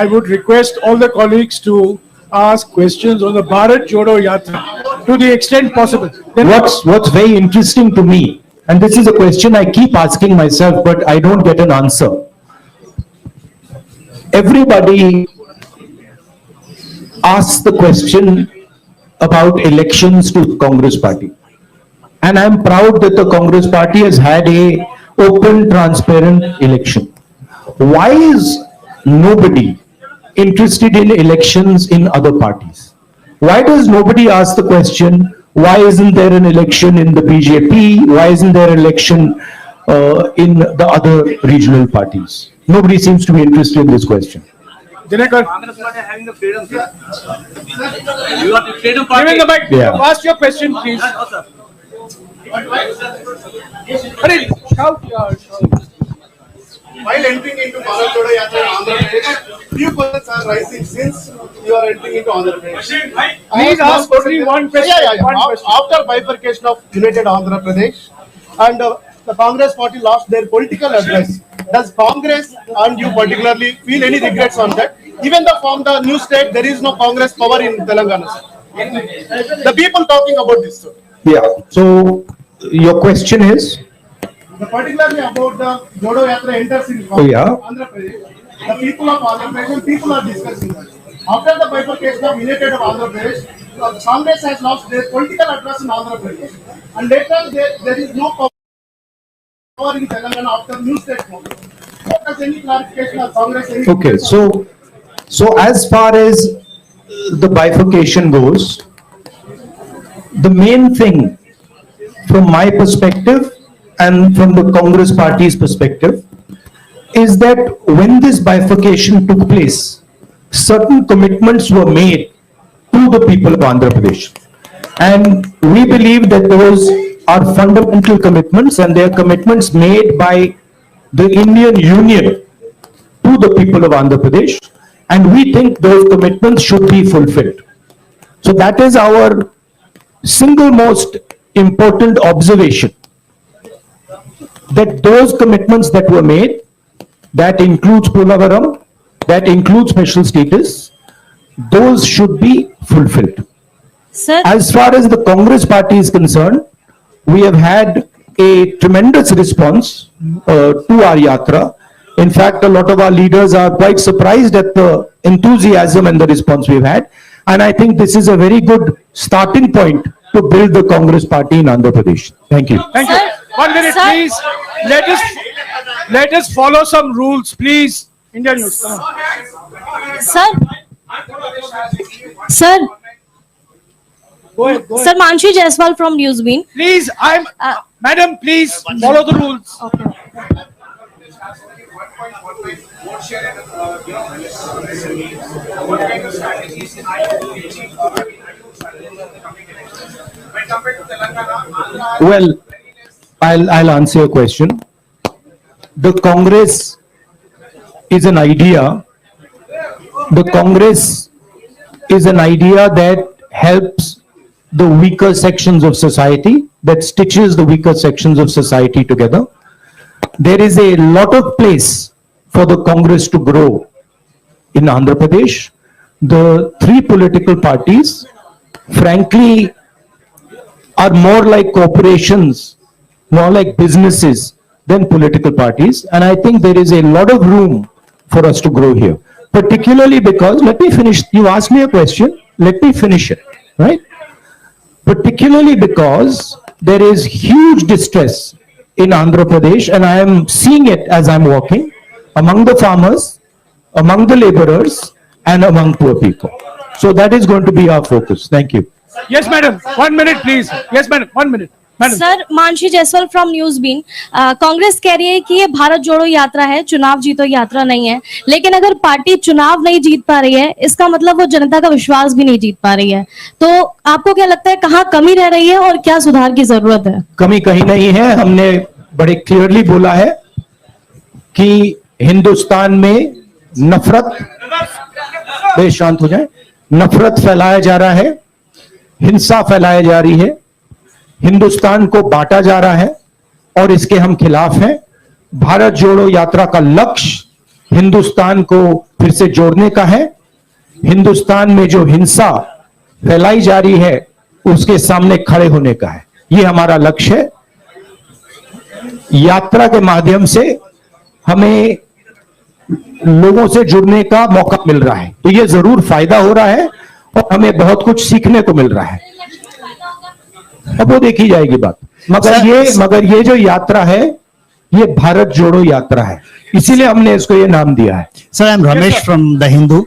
I would request all the colleagues to ask questions on the Bharat Jodo Yatra to the extent possible. Then What's very interesting to me, and this is a question I keep asking myself, but I don't get an answer. Everybody asks the question about elections to the Congress party. And I'm proud that the Congress party has had a open, transparent election. Why is nobody interested in elections in other parties? Why does nobody ask the question, why isn't there an election in the BJP? Why isn't there an election in the other regional parties? Nobody seems to be interested in this question. Dinakar, Congress party having the freedom, sir. You are the freedom party. give him the mic. Yeah. Ask your question, please. No, sir. Hurry, shout. While entering into Bharat Jodo Yatra in Andhra Pradesh, few questions are rising since you are entering into Andhra Pradesh. Please ask only one question. Yeah. One question. After bifurcation of United Andhra Pradesh and the Congress party lost their political address, does Congress and you particularly feel any regrets on that? Even though from the new state there is no Congress power in Telangana, sir. The people talking about this, sir. Yeah, so your question is? Particularly about the Jodo Yatra enters in Yeah. Andhra Pradesh, the people of Andhra Pradesh, people are discussing that. After the bifurcation of United of Andhra Pradesh, Congress has lost their political address in Andhra Pradesh, and later there is no power in Telangana after new state Congress. Does any clarification of Congress? Okay, so as far as the bifurcation goes, the main thing from my perspective and from the Congress party's perspective is that when this bifurcation took place, certain commitments were made to the people of Andhra Pradesh. And we believe that those are fundamental commitments, and they are commitments made by the Indian Union to the people of Andhra Pradesh, and we think those commitments should be fulfilled. So that is our single most important observation, that those commitments that were made, that includes Polavaram, that includes special status, those should be fulfilled. Sir, As far as the Congress party is concerned, we have had a tremendous response to our yatra. In fact, a lot of our leaders are quite surprised at the enthusiasm and the response we've had. And I think this is a very good starting point to build the Congress party in Andhra Pradesh. Thank you. Thank you. Sir, 1 minute, sir. please. Let us follow some rules, please. Indian News. Come on. sir, Go ahead. Go ahead. sir, Manshi Jaiswal from Newsbeam. Please, Madam, please follow the rules. Well, I'll answer your question. The Congress is an idea. The Congress is an idea that helps the weaker sections of society, that stitches the weaker sections of society together. There is a lot of place for the Congress to grow in Andhra Pradesh. The three political parties, frankly, are more like corporations, more like businesses than political parties. And I think there is a lot of room for us to grow here, particularly because, let me finish, you asked me a question, let me finish it, right? Particularly because there is huge distress in Andhra Pradesh, and I am seeing it as I'm walking, among the farmers, among the laborers, and among poor people. So that is going to be our focus. Thank you. Yes, madam. 1 minute, please. Yes, madam. 1 minute. Madam. Sir, Mansi Jaiswal from Newsbeen. Congress कह रही है कि ये भारत जोड़ो यात्रा है, चुनाव जीतो यात्रा नहीं है। लेकिन अगर पार्टी चुनाव नहीं जीत पा रही है, इसका मतलब वो जनता का विश्वास भी नहीं जीत पा रही है। तो आपको क्या लगता है, कहाँ कमी रह रही है और क्या सुधार की जरूरत है? कमी कहीं नहीं है। हमने बड़े क्लियरली बोला है कि हिंदुस्तान में नफरत, बेश शांत हो जाए, नफरत फैलाया जा रहा है, हिंसा फैलाई जा रही है, हिंदुस्तान को बांटा जा रहा है और इसके हम खिलाफ हैं। भारत जोड़ो यात्रा का लक्ष्य हिंदुस्तान को फिर से जोड़ने का है। हिंदुस्तान में जो हिंसा फैलाई जा रही है उसके सामने खड़े होने का है। ये हमारा लक्ष्य है। यात्रा के माध्यम से हमें लोगों से जुड़ने का मौका मिल रहा है, तो ये जरूर फायदा हो रहा है और हमें बहुत कुछ सीखने को मिल रहा है। अब वो देखी जाएगी बात। मगर ये जो यात्रा है ये भारत जोड़ो यात्रा है, इसीलिए हमने इसको ये नाम दिया है। Sir, I'm Ramesh from The Hindu.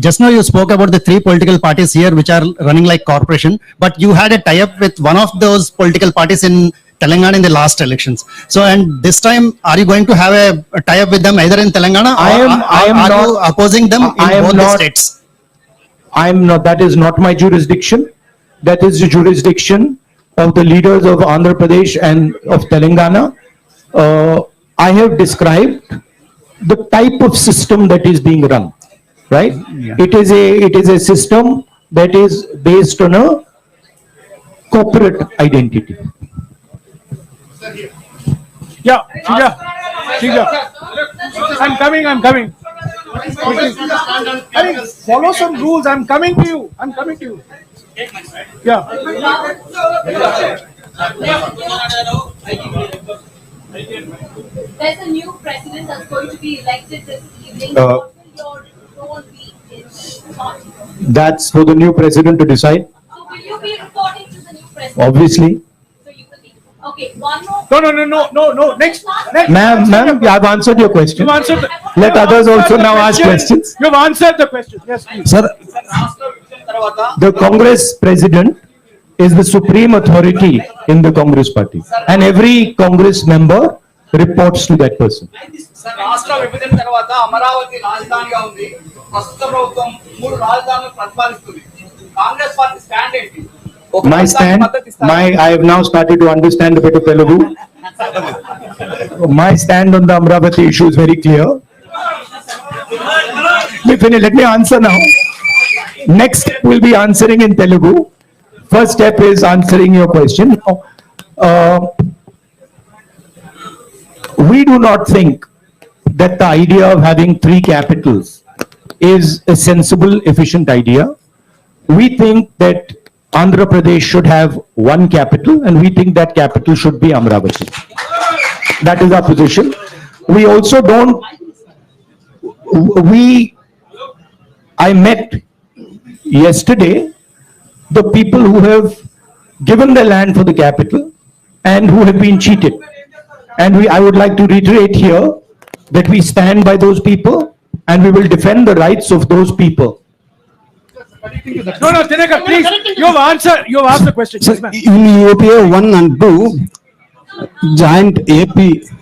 Just now you spoke about the three political parties here which are running like corporation, but you had a tie-up with one of those political parties in Telangana in the last elections. So, and this time, are you going to have a tie-up with them either in Telangana or I am are not- you opposing them I in am both the not- states? that is not my jurisdiction. That is the jurisdiction of the leaders of Andhra Pradesh and of Telangana. I have described the type of system that is being run, right? It is a system that is based on a corporate identity. Yeah, Shiga. I'm coming. Hey, follow some rules. I'm coming to you. Yeah. There's a new president that's going to be elected this evening. Uh, What will your role be in this thought? That's for the new president to decide, So will you be reporting to the new president? obviously. So you will be. Okay, one more. No. Next. Ma'am, I've answered your question. You answered. Let others also now ask questions. You've answered the question. Yes, please. Sir, రాష్ట్ర విభజన తర్వాత the Congress president is the supreme authority in the Congress party, and every Congress member reports to that person. Sir రాష్ట్ర విభజన తర్వాత అమరావతి రాజధానిగా ఉంది. ప్రస్తుత ప్రభుత్వం 3 రాజధానులను ప్రతిపాదిస్తుంది. కాంగ్రెస్ పార్టీ స్టాండ్ ఏంటి? ఒక My రాజధానికి stand, మద్దతు ఇస్తారా? I have now started to understand a bit of Telugu. My stand on the Amravati issue is very clear. Let me answer now. Next step will be answering in Telugu. First step is answering your question. We do not think that the idea of having 3 capitals is a sensible, efficient idea. We think that Andhra Pradesh should have 1 capital, and we think that capital should be Amravati. That is our position. We also don't, I met yesterday the people who have given the land for the capital and who have been cheated. And I would like to reiterate here that we stand by those people and we will defend the rights of those people. No, Tinaka, please. You've asked the question. So Yes, ma'am. in UPA 1 and 2, joint AP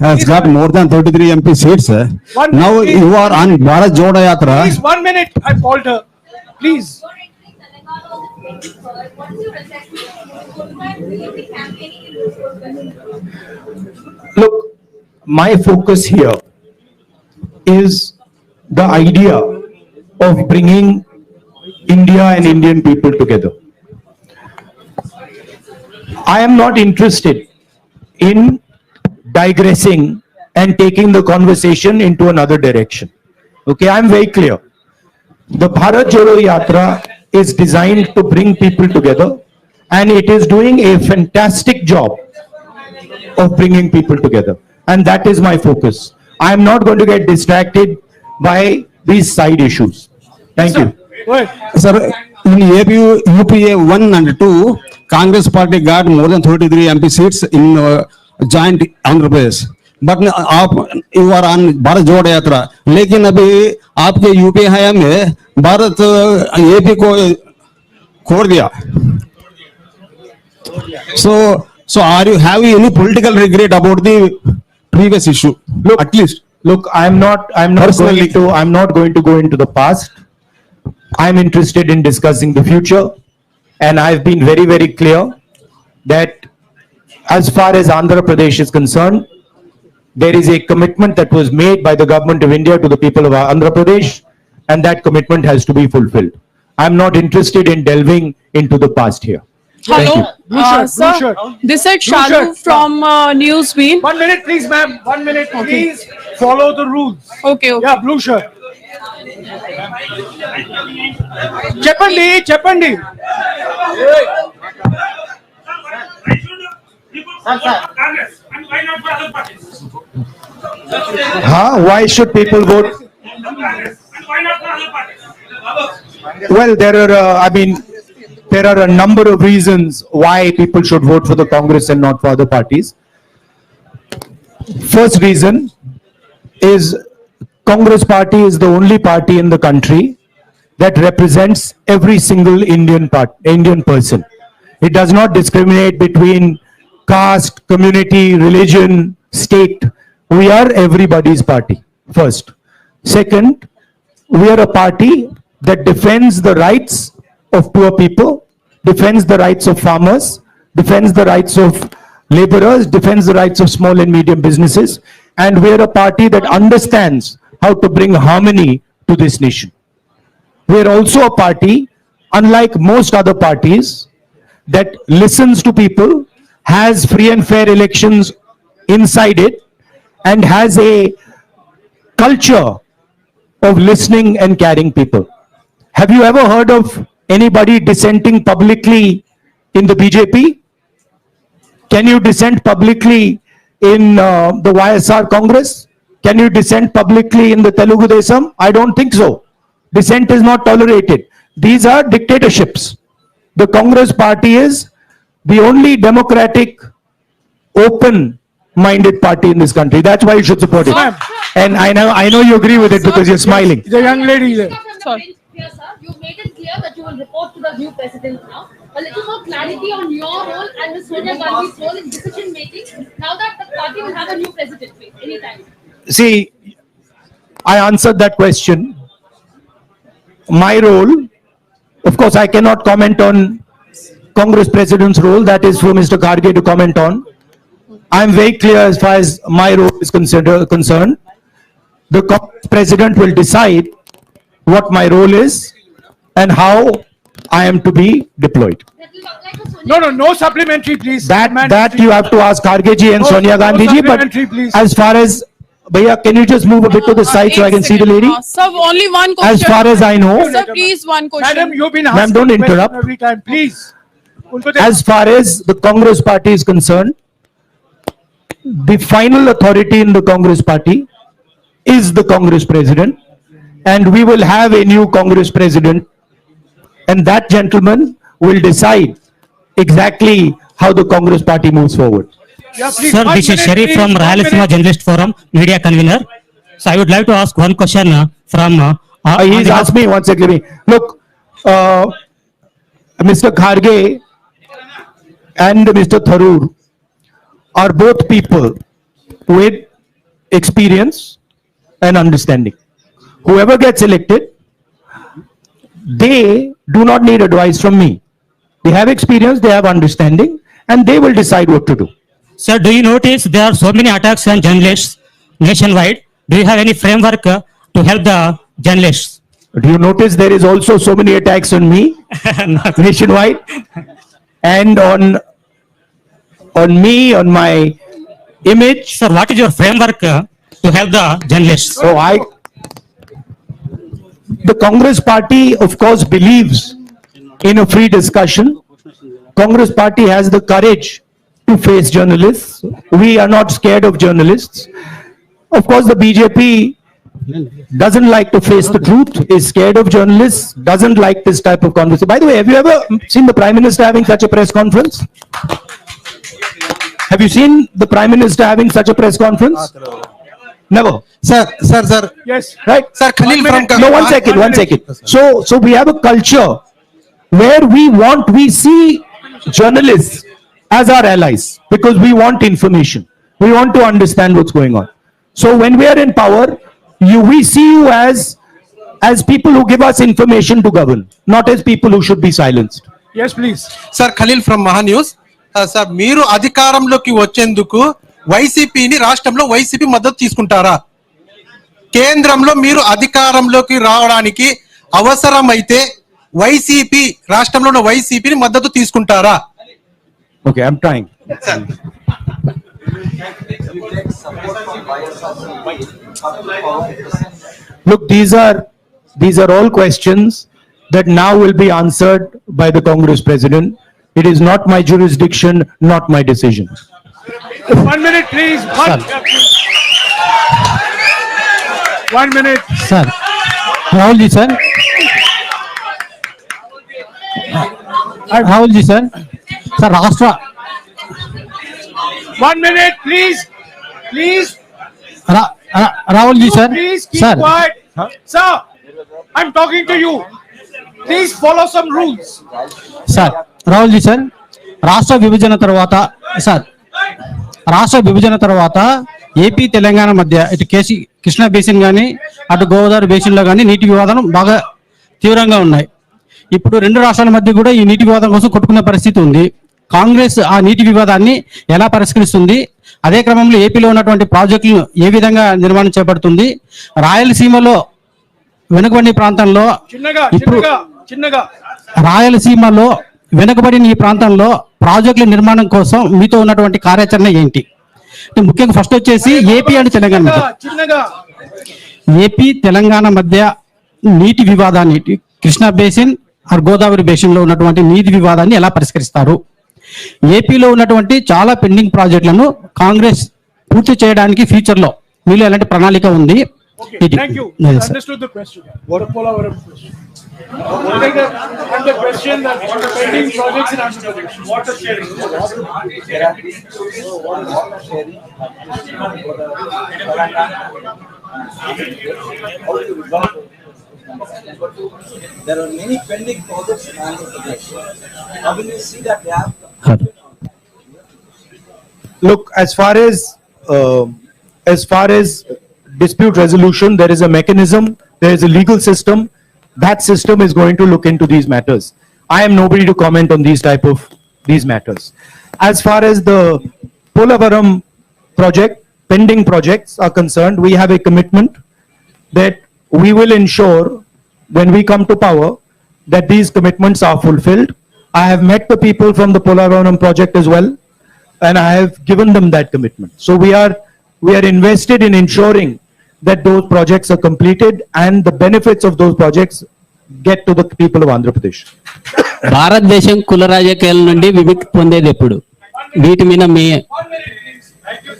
has got more than 33 MP seats. One Now minute, you are on Bharat Jodo Yatra. Please, 1 minute. I called her. Please. You're entering Telangana on the 23rd. What's your assessment? What will you be campaigning in this process? Look, my focus here is the idea of bringing India and Indian people together. I am not interested in digressing and taking the conversation into another direction. Okay, I'm very clear. The Bharat Jodo Yatra is designed to bring people together, and it is doing a fantastic job of bringing people together. And that is my focus. I am not going to get distracted by these side issues. Thank you. Go ahead. Sir, in UPA 1 and 2, Congress party got more than 33 MP seats in joint Andhra Pradesh. But आप you are on Bharat जोड़ो यात्रा, लेकिन अभी आपके UP हया में Bharat AP को छोड़ दिया. So are you having any political regret about the previous issue? Look, At least. Look, I'm not Personally. going to go into the past. I'm interested in discussing the future, and I've been very, very clear that as far as Andhra Pradesh is concerned, there is a commitment that was made by the government of India to the people of Andhra Pradesh, and that commitment has to be fulfilled. I'm not interested in delving into the past here. Hello, Blue shirt, blue sir. shirt. This is Blue Shalu shirt. from Newsbeat. 1 minute, please, ma'am. 1 minute, please. Follow the rules. Okay, okay. Yeah, blue shirt. Cheppandi, Cheppandi. Why should people vote? Well, there are a number of reasons why people should vote for the Congress and not for other parties. First reason is Congress party is the only party in the country that represents every single Indian person. It does not discriminate between caste, community, religion, state. We are everybody's party, first. Second, we are a party that defends the rights of poor people, defends the rights of farmers, defends the rights of laborers, defends the rights of small and medium businesses, and we are a party that understands how to bring harmony to this nation. We are also a party, unlike most other parties, that listens to people, has free and fair elections inside it, and has a culture of listening and carrying people. Have you ever heard of anybody dissenting publicly in the BJP? Can you dissent publicly in the YSR Congress? Can you dissent publicly in the Telugu Desam? I don't think so. Dissent is not tolerated. These are dictatorships. The Congress party is the only democratic, open-minded party in this country. That's why you should support it. And I know you agree with it because you're smiling. The young lady there. Sorry. Here, sir, you made it clear that you will report to the new president now. A little more clarity on your role and Ms. Sonia Gandhi's role in decision making now that the party will have a new president anytime. See, I answered that question. My role, of course, I cannot comment on Congress President's role. That is for Mr. Kharge to comment on. I am very clear as far as my role is concerned. The Congress President will decide what my role is and how I am to be deployed. That will apply to Sonia. No supplementary, please. That you have to ask Kharge ji and No, Sonia no Gandhi ji, but supplementary, please. as far as, Bhaiya, can you just move a bit to the side so I can see the lady? Sir, only one question. As far as I know, Sir, please, one question. Madam, you've been Ma'am, asking don't question interrupt. every time, please. Unko as far as the Congress party is concerned, the final authority in the Congress party is the Congress President, and we will have a new Congress President, and that gentleman will decide exactly how the Congress party moves forward. Yeah, please, Sir, 1 this is minute, Sharif please, from 1 Rayalaseema minute. Journalist Forum, media convener. So I would like to ask one question from. on He's behalf- asked me, one second, look, Mr. Kharge and Mr. Tharoor are both people with experience and understanding. Whoever gets elected, they do not need advice from me. They have experience, they have understanding, and they will decide what to do. Sir, do you notice there are so many attacks on journalists nationwide? Do you have any framework to help the journalists? Do you notice there is also so many attacks on me nationwide and on me, on my image? Sir, what is your framework to help the journalists? So the Congress party, of course, believes in a free discussion. Congress party has the courage to face journalists. We are not scared of journalists. Of course, the BJP doesn't like to face the truth, is scared of journalists, doesn't like this type of conversation. By the way, have you ever seen the Prime Minister having such a press conference? Have you seen the Prime Minister having such a press conference? Never. Sir. Yes. Right? Sir, Khalil from. No, one second. So we have a culture where we see journalists as our allies because we want information. We want to understand what's going on. So when we are in power, we see you as people who give us information to govern, not as people who should be silenced. Yes, please. Sir Khalil from Maha news. Sir మీరు అధికారంలోకి వచ్చేందుకు వైసీపీని రాష్ట్రంలో YCP మద్దతు తీసుకుంటారా? కేంద్రంలో మీరు అధికారంలోకి రావడానికి అవసరమైతే వైసీపీ రాష్ట్రంలో ఉన్న వైసీపీని మద్దతు తీసుకుంటారా? Okay, I'm trying. Look, these are all questions that now will be answered by the Congress president. It is not my jurisdiction, not my decision. 1 minute, please. One minute. Sir, Rahul ji sir. Rahul ji sir. Sir, Rashtra. 1 minute, please. Please, Rahul ji sir. please keep Sir, quiet. Sir, I'm talking to you. Please follow some rules. Sir Rahul ji sir రాష్ట్ర విభజన తర్వాత sir రాష్ట్ర విభజన తర్వాత AP Telangana మధ్య ఇటు Krishna basin కానీ అటు గోదావరి బేసిన్లో కానీ నీటి వివాదం బాగా తీవ్రంగా ఉన్నాయి. ఇప్పుడు రెండు రాష్ట్రాల మధ్య కూడా ఈ నీటి వివాదం కోసం కొట్టుకునే పరిస్థితి ఉంది. కాంగ్రెస్ ఆ నీటి వివాదాన్ని ఎలా పరిష్కరిస్తుంది? అదే క్రమంలో ఏపీలో ఉన్నటువంటి ప్రాజెక్టులను ఏ విధంగా నిర్మాణం చేపడుతుంది? రాయలసీమలో వెనుకబడిన ప్రాంతంలో ఇప్పుడు రాయలసీమలో వెనుకబడిన ఈ ప్రాంతంలో ప్రాజెక్టుల నిర్మాణం కోసం మీతో ఉన్నటువంటి కార్యాచరణ ఏంటి? ముఖ్యంగా ఫస్ట్ వచ్చేసి ఏపీ అండ్ తెలంగాణ మధ్య ఏపీ తెలంగాణ మధ్య నీటి వివాదాన్ని Krishna basin or Godavari basin లో ఉన్నటువంటి నీటి వివాదాన్ని ఎలా పరిష్కరిస్తారు? ఏపీలో ఉన్నటువంటి చాలా పెండింగ్ ప్రాజెక్టులను కాంగ్రెస్ పూర్తి చేయడానికి ఫ్యూచర్ లో మీలో ఎలాంటి ప్రణాళిక ఉంది? Okay, thank you. Understood the question. What a Polavaram question. And the question that pending projects in Andhra Pradesh. Water sharing. There are many pending projects in Andhra Pradesh. How will you see that gap? Look, as far as dispute resolution, there is a mechanism, there is a legal system. That system is going to look into these matters. I am nobody to comment on these matters. As far as the Polavaram project, pending projects are concerned, we have a commitment that we will ensure when we come to power that these commitments are fulfilled. I have met the people from the Polavaram project as well, and I have given them that commitment. So we are invested in ensuring that those projects are completed and the benefits of those projects get to the people of Andhra Pradesh. భారతదేశం కుల రాజకీయాల నుండి విముక్తి పొందేది ఎప్పుడు? వీటి మీద మీ 1 minute, please. Thank you.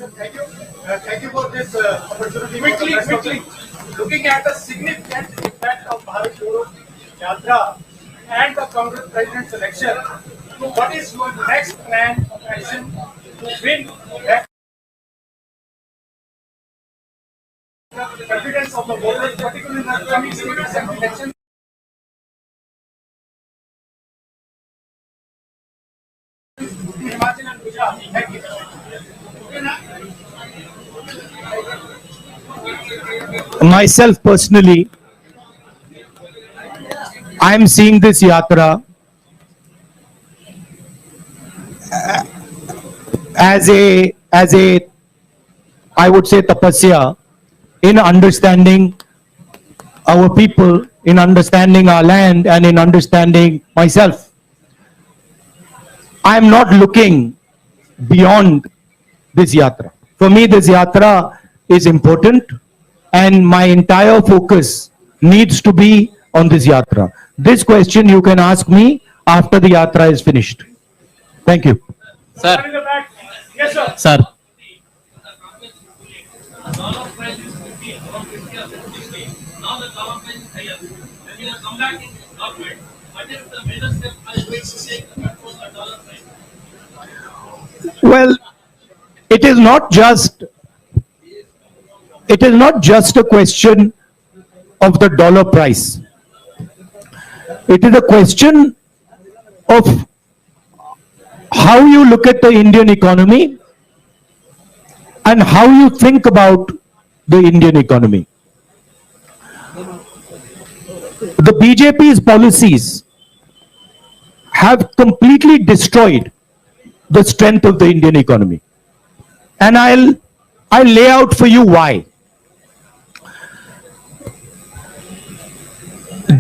Thank you for this opportunity. Quickly. Looking at the significant impact of Bharat Jodo Yatra and the Congress president's election, what is your next plan of action to win back the confidence of the voters, particularly in the coming state assembly election? Himachal and Gujarat. Thank you. Myself personally, I am seeing this yatra as a I would say tapasya in understanding our people, in understanding our land, and in understanding myself. I am not looking beyond this yatra. For me, this yatra is important, and my entire focus needs to be on this yatra. This question you can ask me after the yatra is finished. Thank you. Sir In the back. Yes, sir. Sir Well, it is not just a question of the dollar price. It is a question of how you look at the Indian economy and how you think about the Indian economy. The BJP's policies have completely destroyed the strength of the Indian economy. And I'll lay out for you why.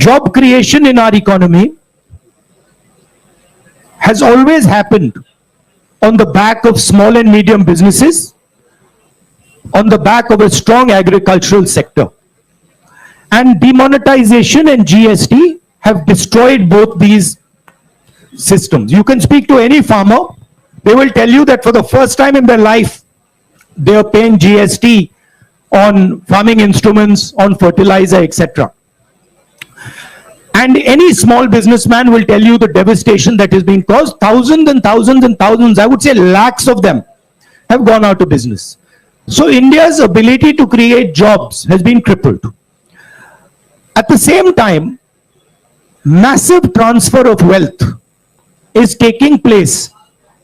Job creation in our economy has always happened on the back of small and medium businesses, on the back of a strong agricultural sector. And demonetization and GST have destroyed both these systems. You can speak to any farmer, they will tell you that for the first time in their life, they are paying GST on farming instruments, on fertilizer, etc. And any small businessman will tell you the devastation that is being caused. Thousands and thousands and thousands, I would say lakhs of them have gone out of business. So India's ability to create jobs has been crippled. At the same time, massive transfer of wealth is taking place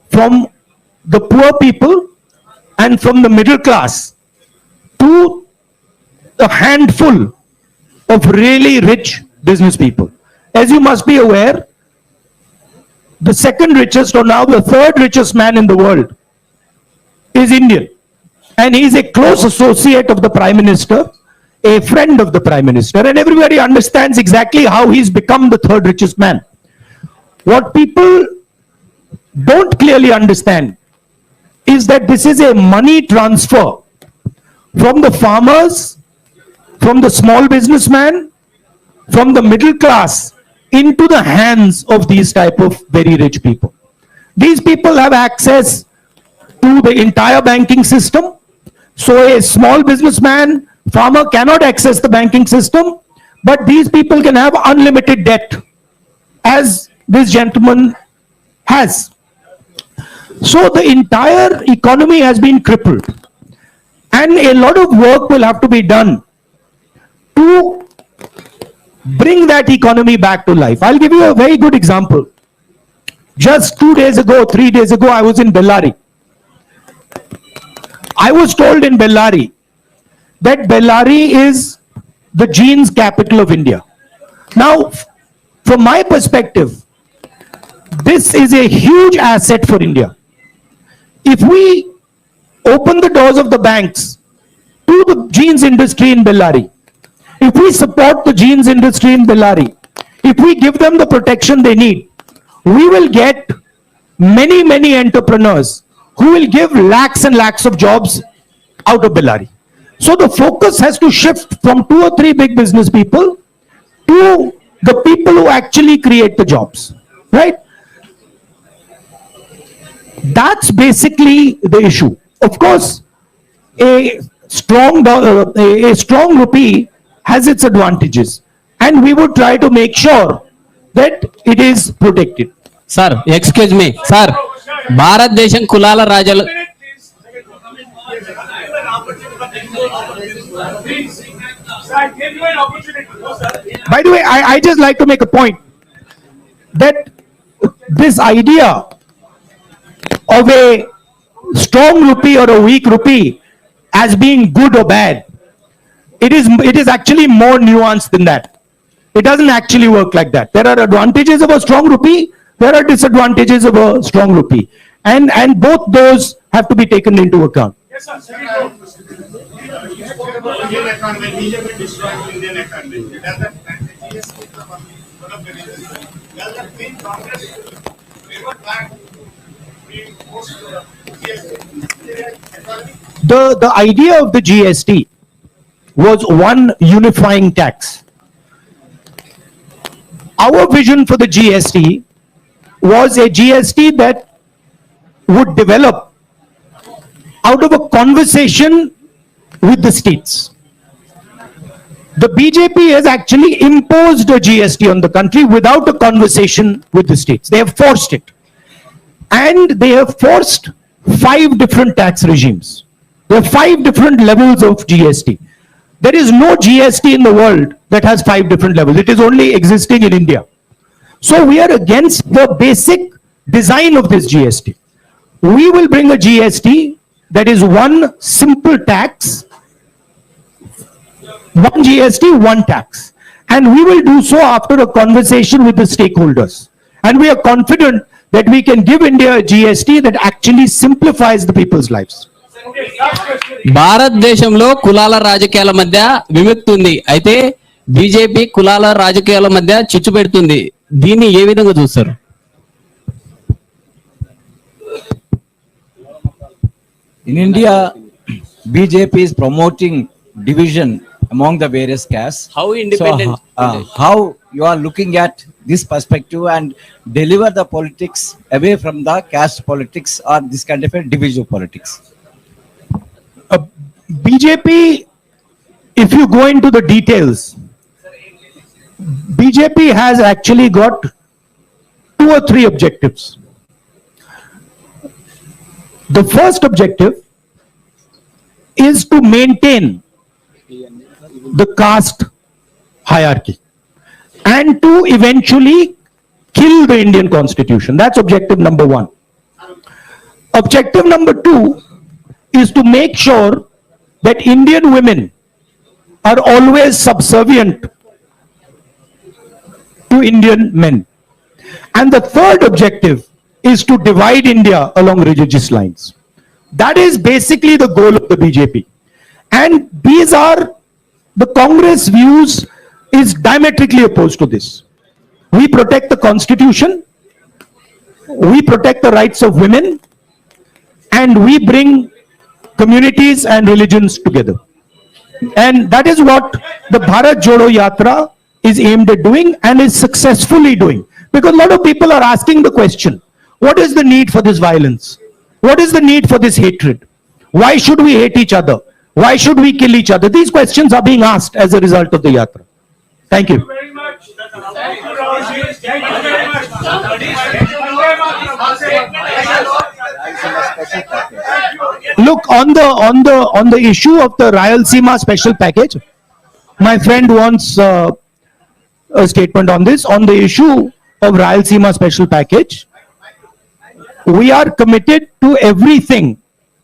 from the poor people and from the middle class to a handful of really rich business people. As you must be aware, the second richest, or now the third richest man in the world is Indian. And he is a close associate of the Prime Minister, a friend of the Prime Minister, and everybody understands exactly how he's become the third richest man. What people don't clearly understand is that this is a money transfer from the farmers, from the small businessman, from the middle class into the hands of these type of very rich people. These people have access to the entire banking system. So a small businessman, farmer cannot access the banking system, but these people can have unlimited debt, as this gentleman has. So the entire economy has been crippled, and a lot of work will have to be done to bring that economy back to life. I'll give you a very good example. Just 2 days ago, 3 days ago, I was in Bellary. I was told in Bellary that Bellary is the jeans capital of India. Now, from my perspective, this is a huge asset for India. If we open the doors of the banks to the jeans industry in Bellary, if we support the jeans industry in Bellary, if we give them the protection they need, we will get many, many entrepreneurs who will give lakhs and lakhs of jobs out of Bellary. So the focus has to shift from 2 or 3 big business people to the people who actually create the jobs, right? That's basically the issue. Of course, a strong rupee has its advantages, and we would try to make sure that it is protected. Sir, excuse me, sir. భారతదేశం కులాల రాజాలు By the way, I just like to make a point that this idea of a strong rupee or a weak rupee as being good or bad, it is actually more nuanced than that. It doesn't actually work like that. There are advantages of a strong rupee, there are disadvantages of a strong rupee, and both those have to be taken into account. Yes, sir. You spoke about Indian economy, BJP destroying Indian economy. Does that one of the reasons? Does that mean Congress revert back being forced to GST economy? The idea of the GST was one unifying tax. Our vision for the GST was a GST that would develop out of a conversation with the states. The BJP has actually imposed a GST on the country without a conversation with the states. They have forced it. And they have forced 5 different tax regimes. There are 5 different levels of GST. There is no GST in the world that has 5 different levels. It is only existing in India. So we are against the basic design of this GST. We will bring a GST that is one simple tax, one GST, one tax. And we will do so after a conversation with the stakeholders. And we are confident that we can give India a GST that actually simplifies the people's lives. భారతదేశంలో కులాల రాజకీయాల మధ్య విముక్తి ఉంది. అయితే BJP కులాల రాజకీయాల మధ్య చిచ్చు పెడుతుంది. దీన్ని ఏ విధంగా చూస్తారు? In India, BJP is promoting division among the various castes. How independent? So, how you are looking at this perspective and deliver the politics away from the caste politics or this kind of a divisive politics? BJP, if you go into the details, BJP has actually got 2 or 3 objectives. The first objective is to maintain the caste hierarchy and to eventually kill the Indian constitution. That's objective number 1. Objective number 2 is to make sure that Indian women are always subservient to Indian men. And the third objective is to divide India along religious lines. That is basically the goal of the BJP. And these are the Congress views is diametrically opposed to this. We protect the constitution, we protect the rights of women, and we bring communities and religions together. And that is what the Bharat Jodo Yatra is aimed at doing and is successfully doing. Because a lot of people are asking the question, what is the need for this violence? What is the need for this hatred? Why should we hate each other? Why should we kill each other? These questions are being asked as a result of the Yatra. Thank you. Very much. Thank you, Rahul. Thank you very much. Look, on the issue of the Rayalaseema special package, my friend wants a statement on this. On the issue of Rayalaseema special package, we are committed to everything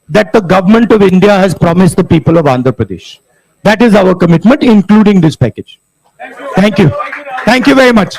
that the government of India has promised the people of Andhra Pradesh. That is our commitment, including this package. Thank you. Thank you very much.